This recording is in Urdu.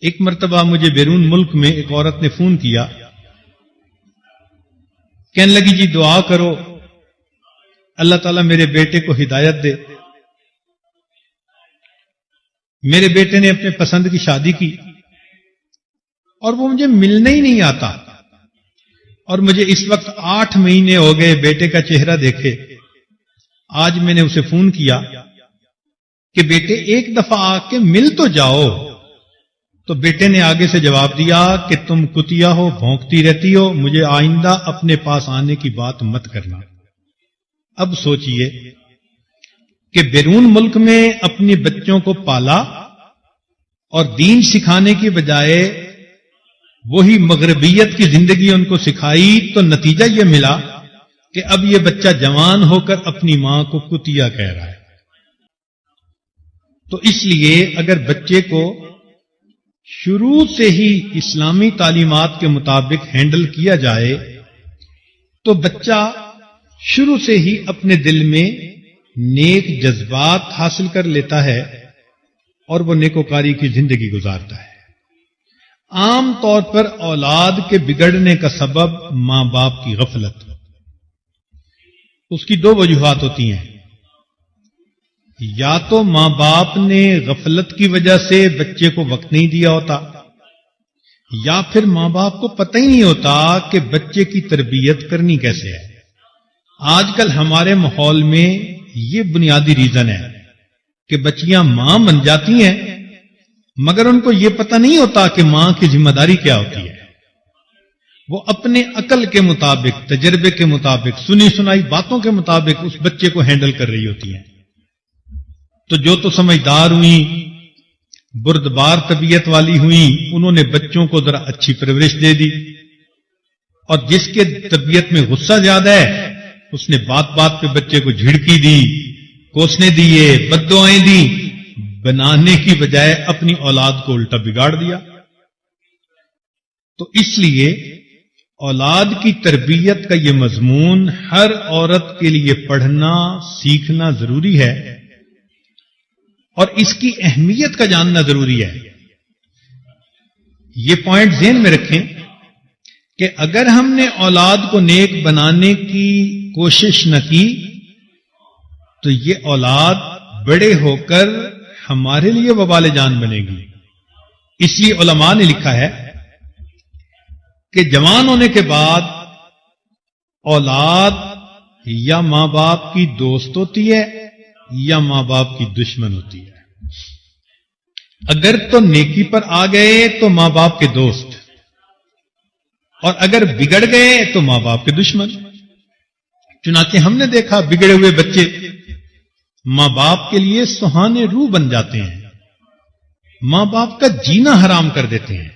ایک مرتبہ مجھے بیرون ملک میں ایک عورت نے فون کیا، کہنے لگی جی دعا کرو اللہ تعالیٰ میرے بیٹے کو ہدایت دے۔ میرے بیٹے نے اپنے پسند کی شادی کی اور وہ مجھے ملنے ہی نہیں آتا، اور مجھے اس وقت 8 مہینے ہو گئے بیٹے کا چہرہ دیکھے۔ آج میں نے اسے فون کیا کہ بیٹے ایک دفعہ آ کے مل تو جاؤ، تو بیٹے نے آگے سے جواب دیا کہ تم کتیا ہو، بھونکتی رہتی ہو، مجھے آئندہ اپنے پاس آنے کی بات مت کرنا۔ اب سوچئے کہ بیرون ملک میں اپنے بچوں کو پالا اور دین سکھانے کی بجائے وہی مغربیت کی زندگی ان کو سکھائی، تو نتیجہ یہ ملا کہ اب یہ بچہ جوان ہو کر اپنی ماں کو کتیا کہہ رہا ہے۔ تو اس لیے اگر بچے کو شروع سے ہی اسلامی تعلیمات کے مطابق ہینڈل کیا جائے تو بچہ شروع سے ہی اپنے دل میں نیک جذبات حاصل کر لیتا ہے اور وہ نیکوکاری کی زندگی گزارتا ہے۔ عام طور پر اولاد کے بگڑنے کا سبب ماں باپ کی غفلت، اس کی 2 وجوہات ہوتی ہیں۔ یا تو ماں باپ نے غفلت کی وجہ سے بچے کو وقت نہیں دیا ہوتا، یا پھر ماں باپ کو پتہ ہی نہیں ہوتا کہ بچے کی تربیت کرنی کیسے ہے۔ آج کل ہمارے ماحول میں یہ بنیادی ریزن ہے کہ بچیاں ماں بن جاتی ہیں مگر ان کو یہ پتہ نہیں ہوتا کہ ماں کی ذمہ داری کیا ہوتی ہے۔ وہ اپنے عقل کے مطابق، تجربے کے مطابق، سنی سنائی باتوں کے مطابق اس بچے کو ہینڈل کر رہی ہوتی ہیں۔ تو جو تو سمجھدار ہوئیں، بردبار طبیعت والی ہوئیں، انہوں نے بچوں کو ذرا اچھی پرورش دے دی، اور جس کے طبیعت میں غصہ زیادہ ہے اس نے بات بات پہ بچے کو جھڑکی دی، کوسنے دیے، بد دعائیں دی، بنانے کی بجائے اپنی اولاد کو الٹا بگاڑ دیا۔ تو اس لیے اولاد کی تربیت کا یہ مضمون ہر عورت کے لیے پڑھنا، سیکھنا ضروری ہے، اور اس کی اہمیت کا جاننا ضروری ہے۔ یہ پوائنٹ ذہن میں رکھیں کہ اگر ہم نے اولاد کو نیک بنانے کی کوشش نہ کی تو یہ اولاد بڑے ہو کر ہمارے لیے وبال جان بنے گی۔ اس لیے علماء نے لکھا ہے کہ جوان ہونے کے بعد اولاد یا ماں باپ کی دوست ہوتی ہے یا ماں باپ کی دشمن ہوتی ہے۔ اگر تو نیکی پر آ گئے تو ماں باپ کے دوست، اور اگر بگڑ گئے تو ماں باپ کے دشمن۔ چنانچہ ہم نے دیکھا بگڑے ہوئے بچے ماں باپ کے لیے سہانے روح بن جاتے ہیں، ماں باپ کا جینا حرام کر دیتے ہیں۔